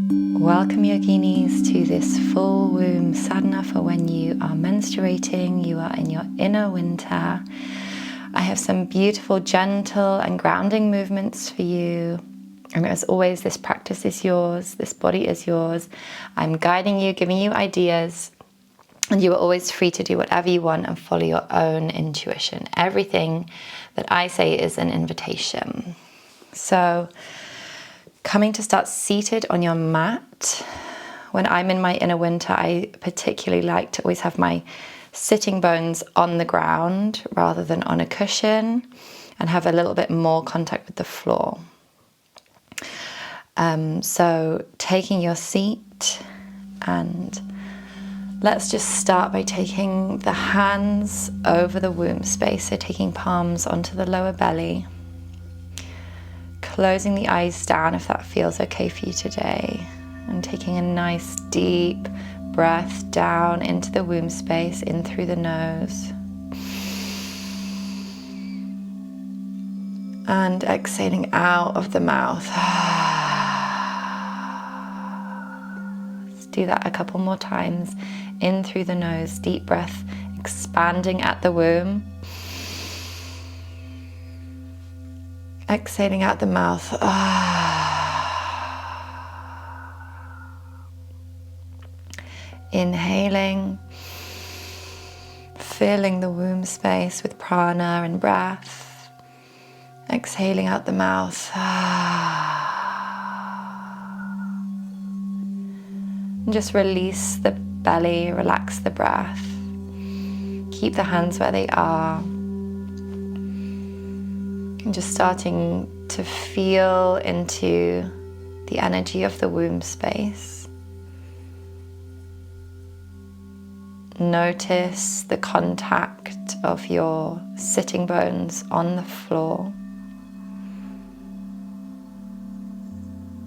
Welcome, Yoginis, to this full womb sadhana for when you are menstruating, you are in your inner winter. I have some beautiful, gentle and grounding movements for you. And as always, this practice is yours, this body is yours. I'm guiding you, giving you ideas, and you are always free to do whatever you want and follow your own intuition. Everything that I say is an invitation. So, coming to start seated on your mat. When I'm in my inner winter, I particularly like to always have my sitting bones on the ground rather than on a cushion and have a little bit more contact with the floor. So taking your seat, and let's just start by taking the hands over the womb space. So taking palms onto the lower belly. Closing the eyes down if that feels okay for you today. And taking a nice deep breath down into the womb space, in through the nose. And exhaling out of the mouth. Let's do that a couple more times. In through the nose, deep breath, expanding at the womb. Exhaling out the mouth. Inhaling, filling the womb space with prana and breath. Exhaling out the mouth. And just release the belly, relax the breath. Keep the hands where they are. And just starting to feel into the energy of the womb space. Notice the contact of your sitting bones on the floor.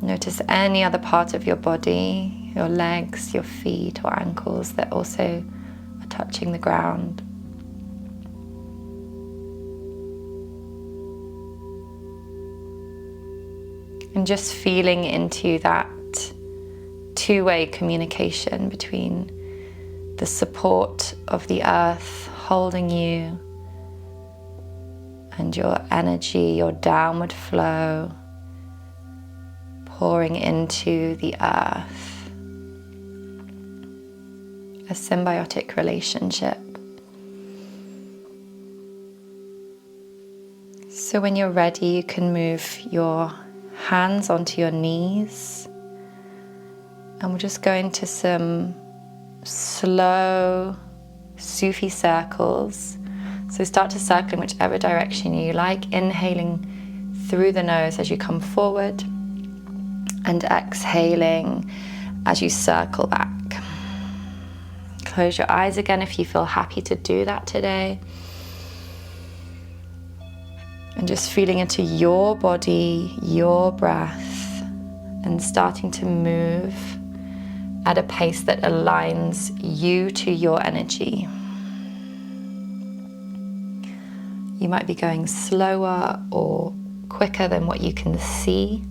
Notice any other part of your body, your legs, your feet or ankles that also are touching the ground. And just feeling into that two-way communication between the support of the earth holding you and your energy, your downward flow pouring into the earth. A symbiotic relationship. So when you're ready, you can move your hands onto your knees, and we'll just go into some slow Sufi circles. So start to circle in whichever direction you like, inhaling through the nose as you come forward and exhaling as you circle back. Close your eyes again if you feel happy to do that today. And just feeling into your body, your breath, and starting to move at a pace that aligns you to your energy. You might be going slower or quicker than what you can see.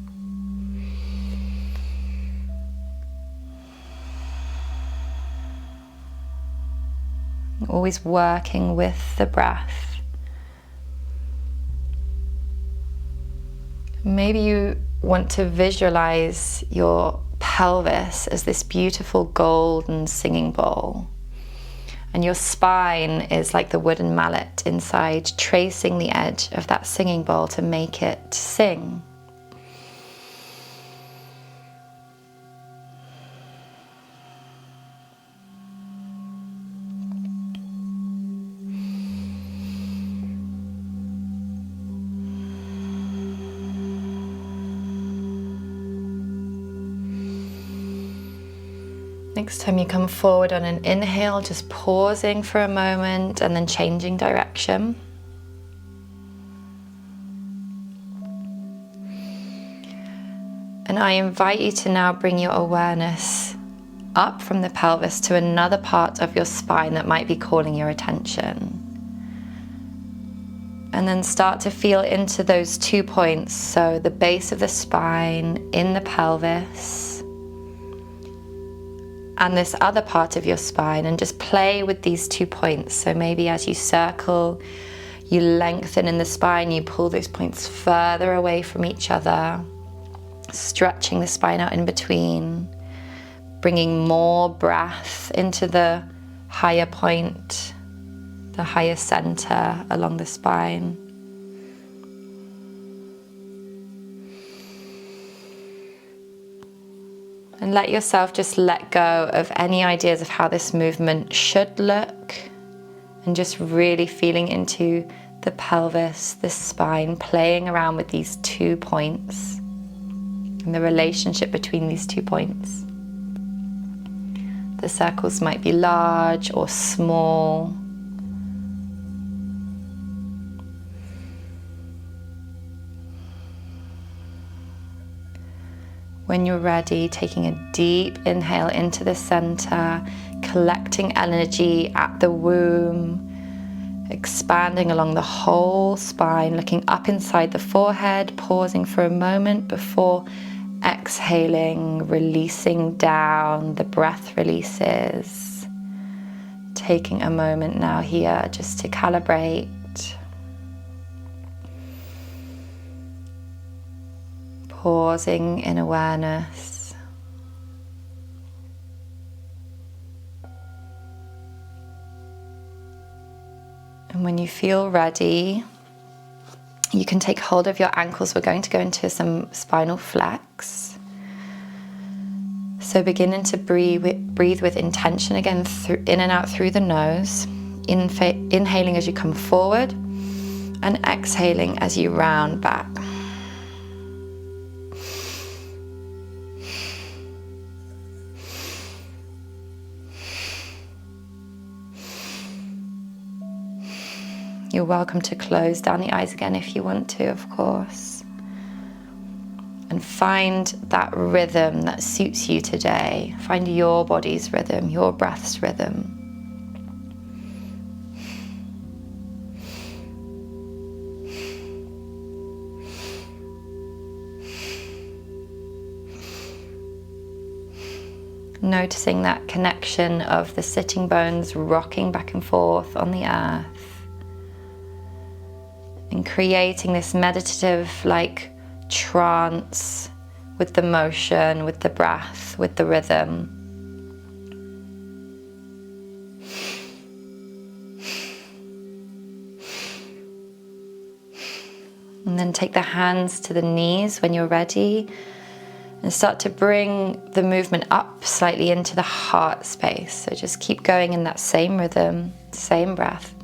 Always working with the breath. Maybe you want to visualize your pelvis as this beautiful golden singing bowl. And your spine is like the wooden mallet inside, tracing the edge of that singing bowl to make it sing. Next time you come forward on an inhale, just pausing for a moment and then changing direction. And I invite you to now bring your awareness up from the pelvis to another part of your spine that might be calling your attention. And then start to feel into those 2 points, so the base of the spine, in the pelvis, and this other part of your spine, and just play with these 2 points. So maybe as you circle, you lengthen in the spine, you pull those points further away from each other, stretching the spine out in between, bringing more breath into the higher point, the higher center along the spine. And let yourself just let go of any ideas of how this movement should look, and just really feeling into the pelvis, the spine, playing around with these 2 points and the relationship between these 2 points. The circles might be large or small. When you're ready, taking a deep inhale into the center, collecting energy at the womb, expanding along the whole spine, looking up inside the forehead, pausing for a moment before exhaling, releasing down. The breath releases. Taking a moment now here just to calibrate. Pausing in awareness. And when you feel ready, you can take hold of your ankles. We're going to go into some spinal flex. So beginning to breathe with intention again, in and out through the nose. Inhaling as you come forward and exhaling as you round back. You're welcome to close down the eyes again if you want to, of course. And find that rhythm that suits you today. Find your body's rhythm, your breath's rhythm. Noticing that connection of the sitting bones rocking back and forth on the earth. And creating this meditative trance with the motion, with the breath, with the rhythm. And then take the hands to the knees when you're ready and start to bring the movement up slightly into the heart space. So just keep going in that same rhythm, same breath.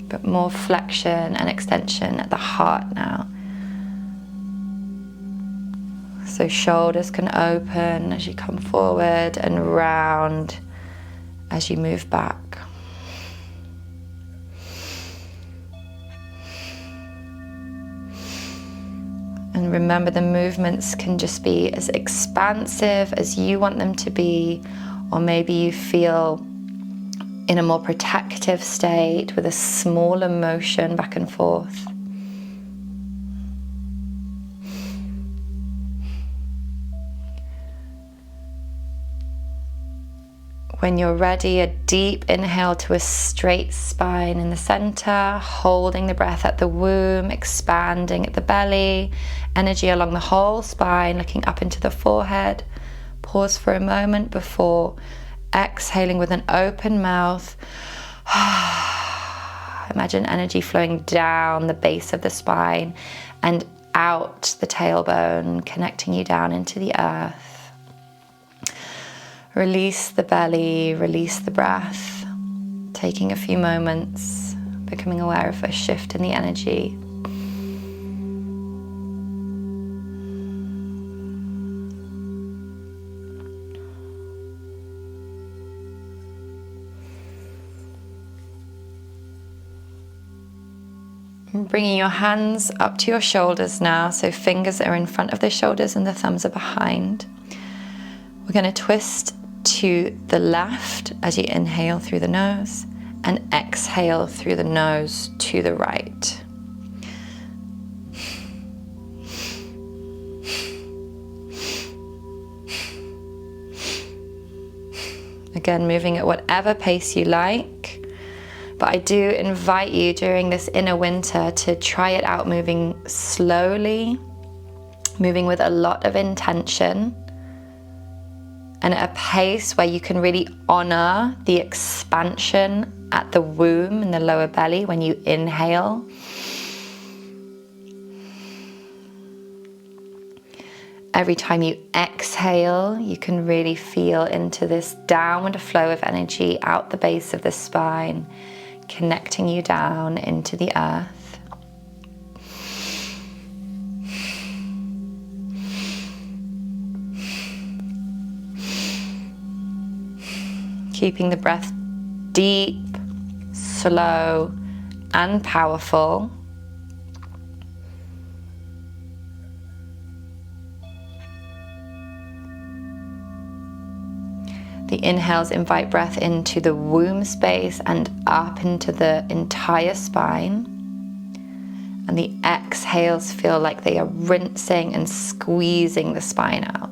But more flexion and extension at the heart now. So shoulders can open as you come forward and round as you move back. And remember, the movements can just be as expansive as you want them to be, or maybe you feel in a more protective state with a smaller motion back and forth. When you're ready, a deep inhale to a straight spine in the center, holding the breath at the womb, expanding at the belly, energy along the whole spine, looking up into the forehead. Pause for a moment before exhaling with an open mouth. Imagine energy flowing down the base of the spine and out the tailbone, connecting you down into the earth. Release the belly, release the breath, taking a few moments, becoming aware of a shift in the energy. Bringing your hands up to your shoulders now, so fingers are in front of the shoulders and the thumbs are behind. We're going to twist to the left as you inhale through the nose and exhale through the nose to the right. Again, moving at whatever pace you like. But I do invite you during this inner winter to try it out moving slowly, moving with a lot of intention, and at a pace where you can really honor the expansion at the womb and the lower belly when you inhale. Every time you exhale, you can really feel into this downward flow of energy out the base of the spine, connecting you down into the earth. Keeping the breath deep, slow, and powerful. The inhales invite breath into the womb space and up into the entire spine. And the exhales feel like they are rinsing and squeezing the spine out.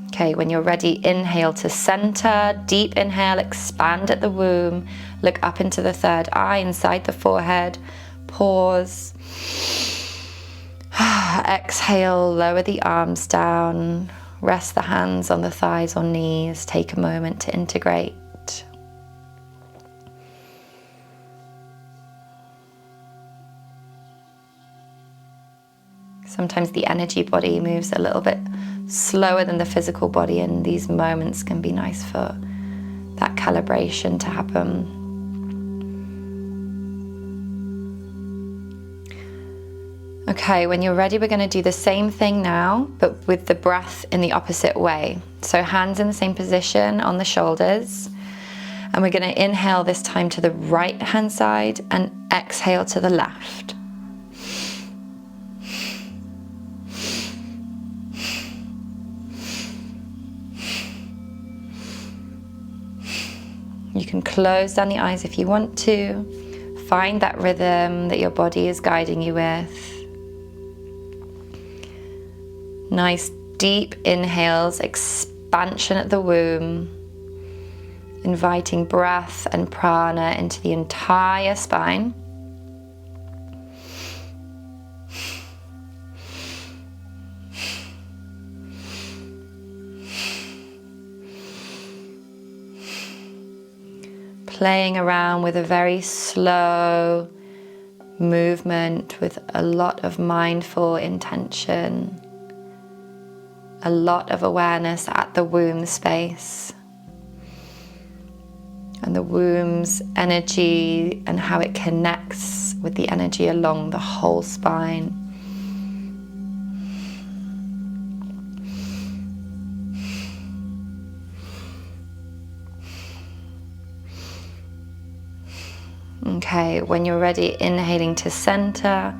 Okay, when you're ready, inhale to center, deep inhale, expand at the womb, look up into the third eye inside the forehead, pause. Exhale, lower the arms down, rest the hands on the thighs or knees, take a moment to integrate. Sometimes the energy body moves a little bit slower than the physical body, and these moments can be nice for that calibration to happen. Okay, when you're ready, we're going to do the same thing now, but with the breath in the opposite way. So hands in the same position on the shoulders, and we're going to inhale this time to the right hand side and exhale to the left. You can close down the eyes if you want to. Find that rhythm that your body is guiding you with. Nice deep inhales, expansion at the womb, inviting breath and prana into the entire spine. Playing around with a very slow movement with a lot of mindful intention, a lot of awareness at the womb space and the womb's energy and how it connects with the energy along the whole spine. Okay, when you're ready, inhaling to center,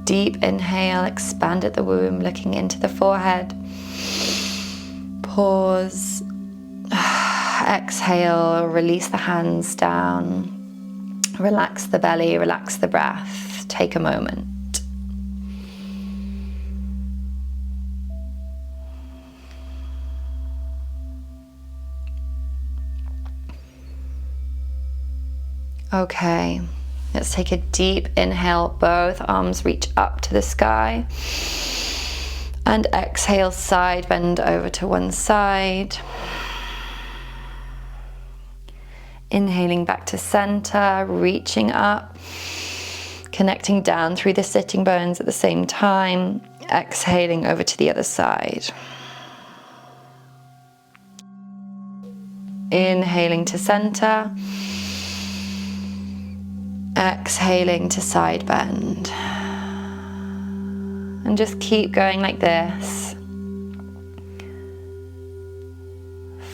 deep inhale, expand at the womb, looking into the forehead. Pause, exhale, release the hands down, relax the belly, relax the breath, take a moment. Okay, let's take a deep inhale, both arms reach up to the sky. And exhale, side bend over to one side. Inhaling back to center, reaching up, connecting down through the sitting bones at the same time. Exhaling over to the other side. Inhaling to center. Exhaling to side bend. And just keep going like this.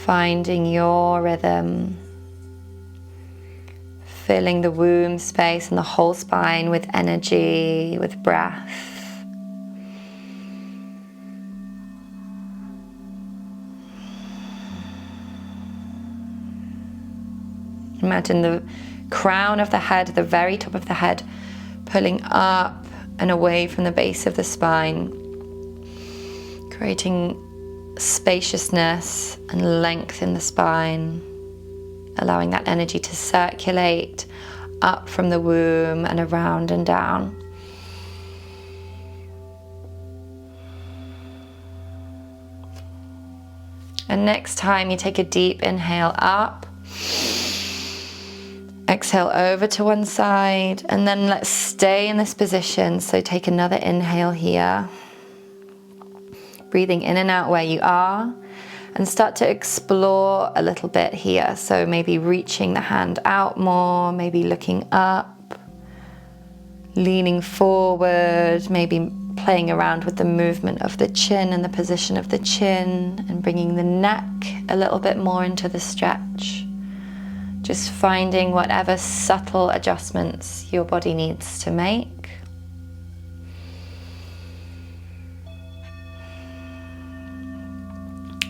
Finding your rhythm. Filling the womb space and the whole spine with energy, with breath. Imagine the crown of the head, the very top of the head, pulling up and away from the base of the spine, creating spaciousness and length in the spine, allowing that energy to circulate up from the womb and around and down. And next time you take a deep inhale up, exhale over to one side, and then let's stay in this position. So take another inhale here, breathing in and out where you are, and start to explore a little bit here. So maybe reaching the hand out more, maybe looking up, leaning forward, maybe playing around with the movement of the chin and the position of the chin, and bringing the neck a little bit more into the stretch. Just finding whatever subtle adjustments your body needs to make.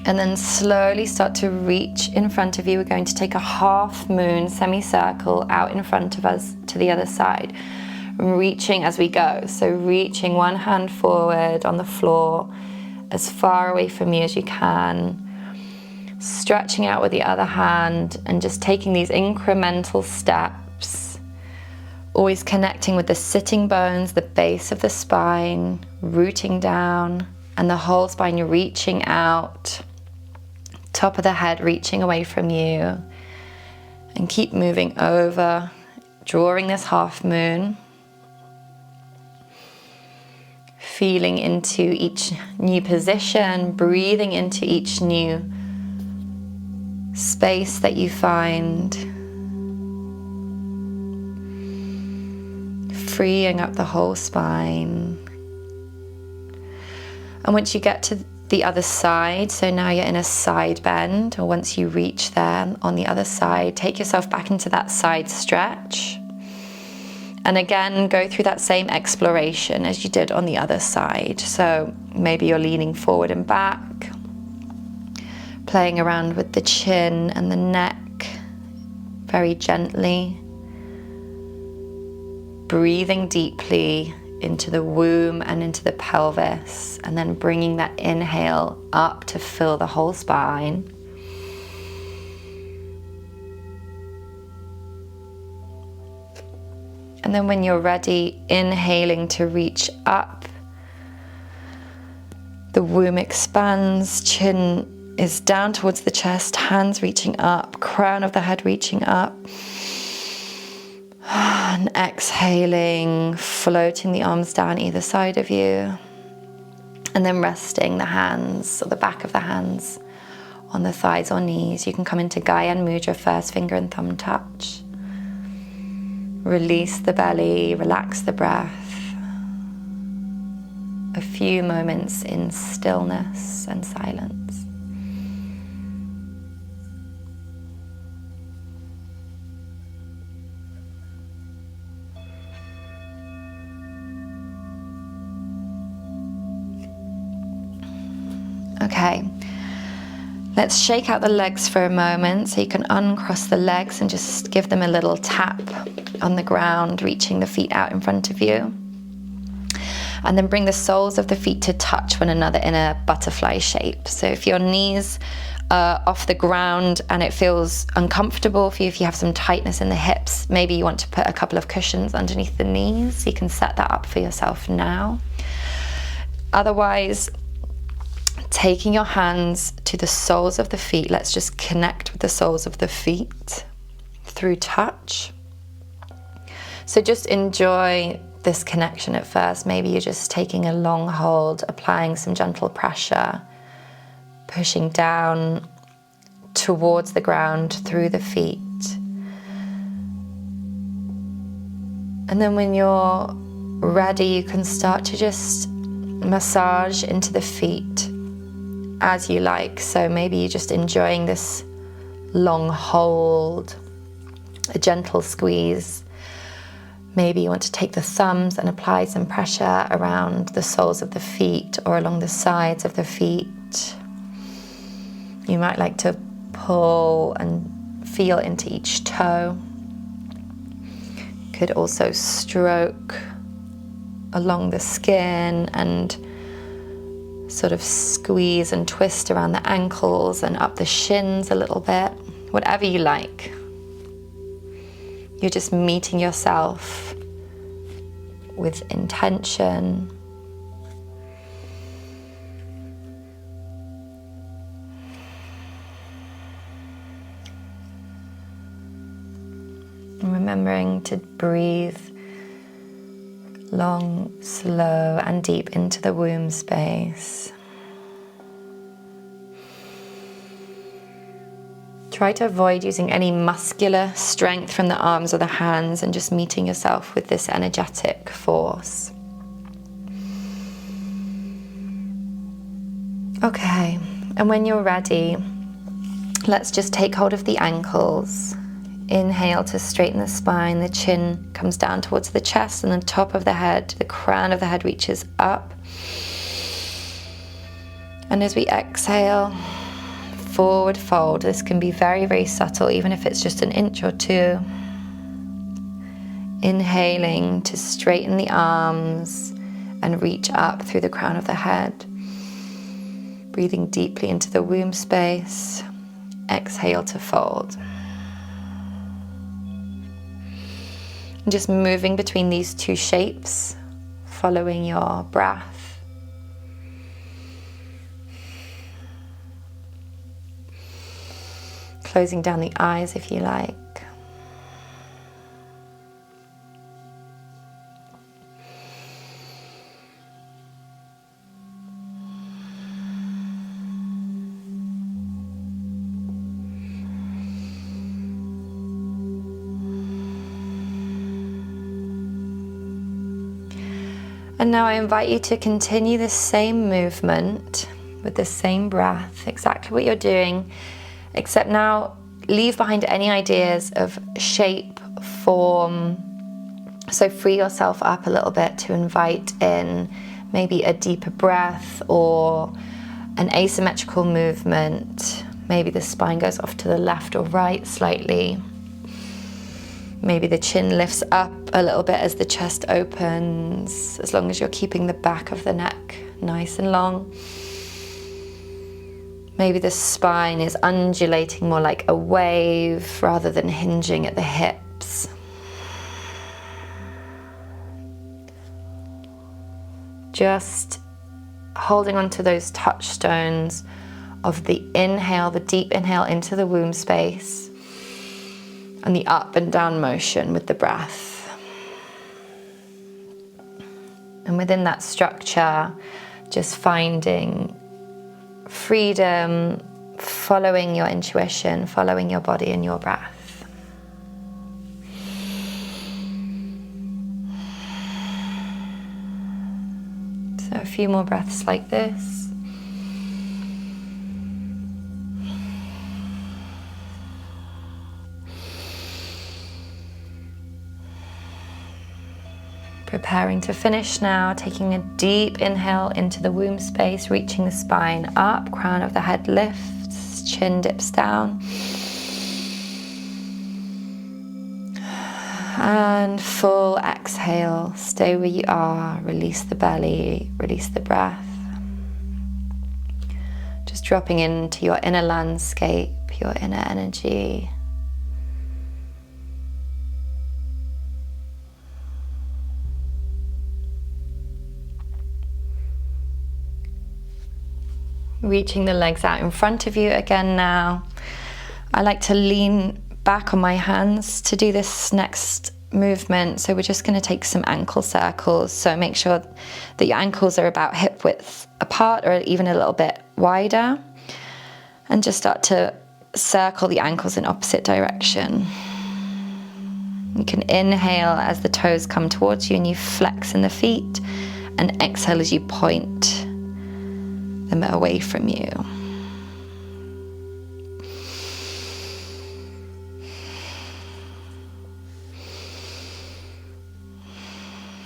And then slowly start to reach in front of you. We're going to take a half moon semicircle out in front of us to the other side. Reaching as we go. So reaching one hand forward on the floor, as far away from you as you can. Stretching out with the other hand and just taking these incremental steps. Always connecting with the sitting bones, the base of the spine, rooting down, and the whole spine reaching out. Top of the head reaching away from you. And keep moving over, drawing this half moon. Feeling into each new position, breathing into each new space that you find. Freeing up the whole spine. And once you get to the other side, so now you're in a side bend, or once you reach there on the other side, take yourself back into that side stretch. And again, go through that same exploration as you did on the other side. So maybe you're leaning forward and back, playing around with the chin and the neck very gently, breathing deeply into the womb and into the pelvis, and then bringing that inhale up to fill the whole spine. And then when you're ready, inhaling to reach up. The womb expands, chin is down towards the chest, hands reaching up, crown of the head reaching up. And exhaling, floating the arms down either side of you. And then resting the hands, or the back of the hands, on the thighs or knees. You can come into Gyan Mudra, first finger and thumb touch. Release the belly, relax the breath. A few moments in stillness and silence. Okay, let's shake out the legs for a moment. So you can uncross the legs and just give them a little tap on the ground, reaching the feet out in front of you. And then bring the soles of the feet to touch one another in a butterfly shape. So if your knees are off the ground and it feels uncomfortable for you, if you have some tightness in the hips, maybe you want to put a couple of cushions underneath the knees. You can set that up for yourself now. Otherwise, taking your hands to the soles of the feet, let's just connect with the soles of the feet through touch. So just enjoy this connection at first. Maybe you're just taking a long hold, applying some gentle pressure, pushing down towards the ground through the feet. And then when you're ready, you can start to just massage into the feet as you like. So maybe you're just enjoying this long hold, a gentle squeeze. Maybe you want to take the thumbs and apply some pressure around the soles of the feet or along the sides of the feet. You might like to pull and feel into each toe. You could also stroke along the skin and sort of squeeze and twist around the ankles and up the shins a little bit, whatever you like. You're just meeting yourself with intention. And remembering to breathe long, slow, and deep into the womb space. Try to avoid using any muscular strength from the arms or the hands and just meeting yourself with this energetic force. Okay, and when you're ready, let's just take hold of the ankles. Inhale to straighten the spine, the chin comes down towards the chest and the top of the head, the crown of the head reaches up. And as we exhale, forward fold. This can be very, very subtle, even if it's just an inch or two. Inhaling to straighten the arms and reach up through the crown of the head. Breathing deeply into the womb space. Exhale to fold. And just moving between these two shapes, following your breath. Closing down the eyes if you like. And now I invite you to continue the same movement with the same breath, exactly what you're doing, except now leave behind any ideas of shape, form. So free yourself up a little bit to invite in maybe a deeper breath or an asymmetrical movement. Maybe the spine goes off to the left or right slightly. Maybe the chin lifts up a little bit as the chest opens, as long as you're keeping the back of the neck nice and long. Maybe the spine is undulating more like a wave rather than hinging at the hips. Just holding on to those touchstones of the inhale, the deep inhale into the womb space, and the up and down motion with the breath. And within that structure, just finding freedom, following your intuition, following your body and your breath. So a few more breaths like this. Preparing to finish now, taking a deep inhale into the womb space, reaching the spine up, crown of the head lifts, chin dips down. And full exhale, stay where you are, release the belly, release the breath. Just dropping into your inner landscape, your inner energy. Reaching the legs out in front of you again now. I like to lean back on my hands to do this next movement. So we're just going to take some ankle circles. So make sure that your ankles are about hip width apart or even a little bit wider. And just start to circle the ankles in opposite direction. You can inhale as the toes come towards you and you flex in the feet, and exhale as you point them away from you.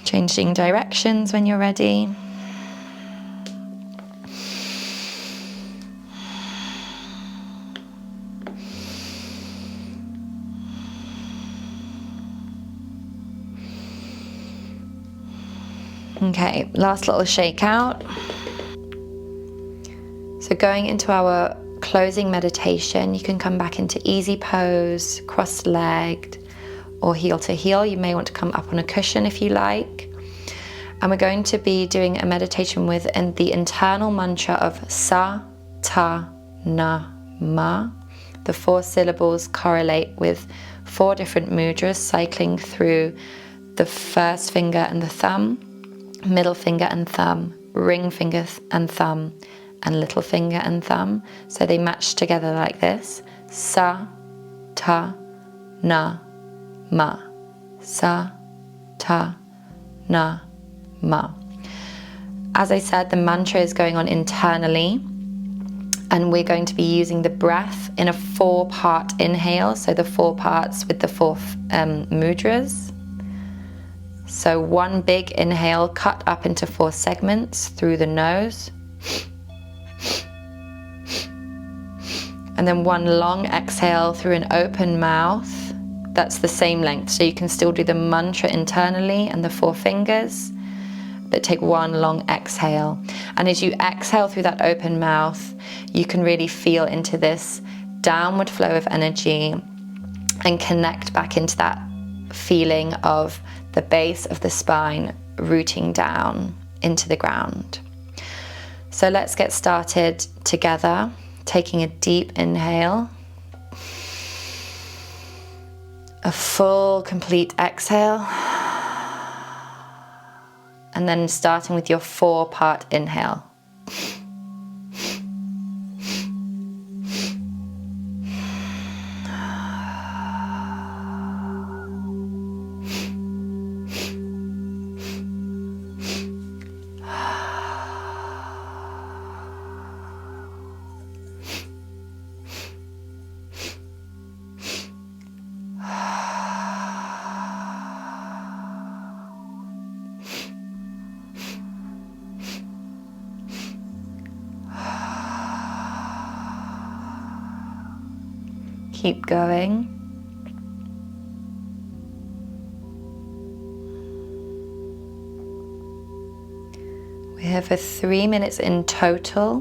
Changing directions when you're ready. Okay, last little shake out. So going into our closing meditation, you can come back into easy pose, cross-legged, or heel to heel. You may want to come up on a cushion if you like. And we're going to be doing a meditation with the internal mantra of Sa, Ta, Na, Ma. The 4 syllables correlate with 4 different mudras, cycling through the first finger and the thumb, middle finger and thumb, ring finger and thumb, and little finger and thumb. So they match together like this. Sa, Ta, Na, Ma. Sa, Ta, Na, Ma. As I said, the mantra is going on internally, and we're going to be using the breath in a 4-part inhale. So the 4 parts with the 4 mudras. So 1 big inhale cut up into 4 segments through the nose. And then 1 long exhale through an open mouth. That's the same length. So you can still do the mantra internally and the 4 fingers, but take 1 long exhale. And as you exhale through that open mouth, you can really feel into this downward flow of energy and connect back into that feeling of the base of the spine rooting down into the ground. So let's get started together, taking a deep inhale, a full, complete exhale, and then starting with your 4-part inhale. Keep going. We're here for 3 minutes in total.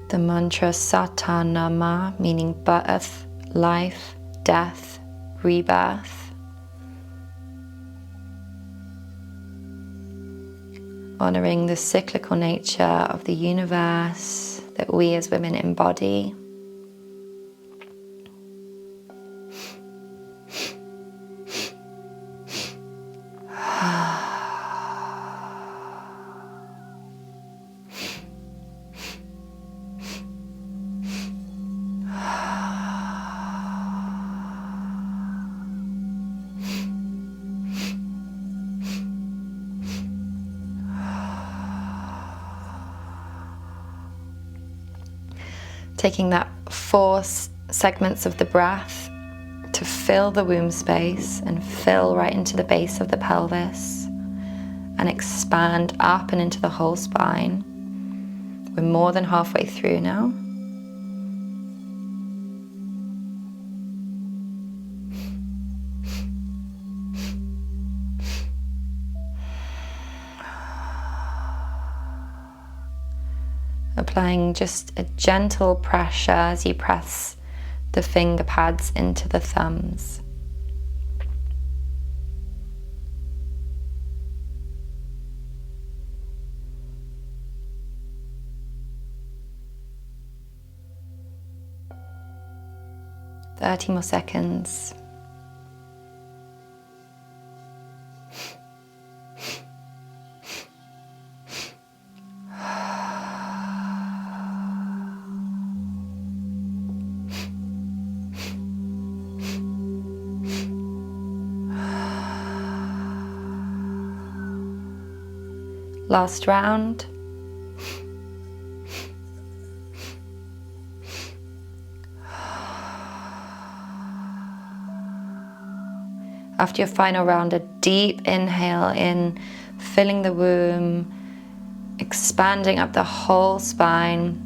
The mantra Satanama, meaning birth, life, death, rebirth. Honoring the cyclical nature of the universe that we as women embody. Taking that 4 segments of the breath to fill the womb space and fill right into the base of the pelvis and expand up and into the whole spine. We're more than halfway through now. Applying just a gentle pressure as you press the finger pads into the thumbs. Thirty more seconds. Last round. After your final round, a deep inhale in, filling the womb, expanding up the whole spine.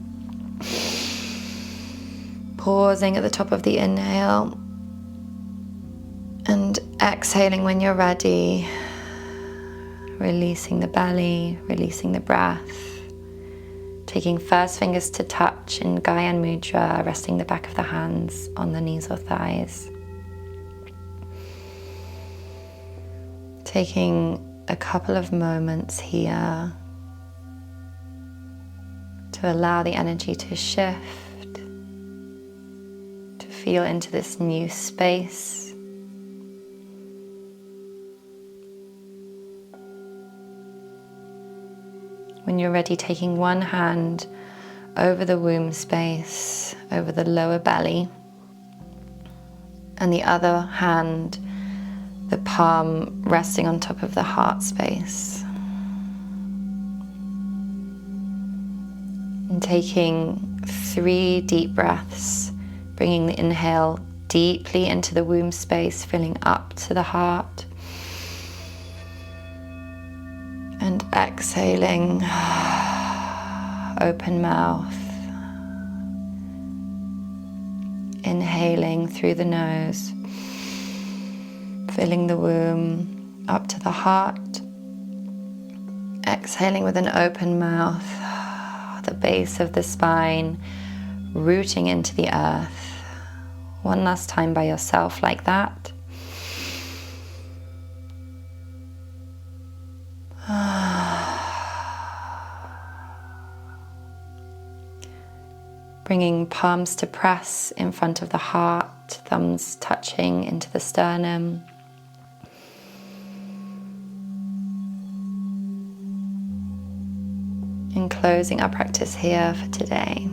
Pausing at the top of the inhale and exhaling when you're ready. releasing the belly, releasing the breath. Taking first fingers to touch in Gyan Mudra, resting the back of the hands on the knees or thighs. Taking a couple of moments here to allow the energy to shift, to feel into this new space. When you're ready, taking one hand over the womb space, over the lower belly, and the other hand, the palm resting on top of the heart space. And taking 3 deep breaths, bringing the inhale deeply into the womb space, filling up to the heart. And exhaling, open mouth. Inhaling through the nose, filling the womb up to the heart. Exhaling with an open mouth, the base of the spine, rooting into the earth. One last time by yourself like that. Bringing palms to press in front of the heart, thumbs touching into the sternum. And closing our practice here for today.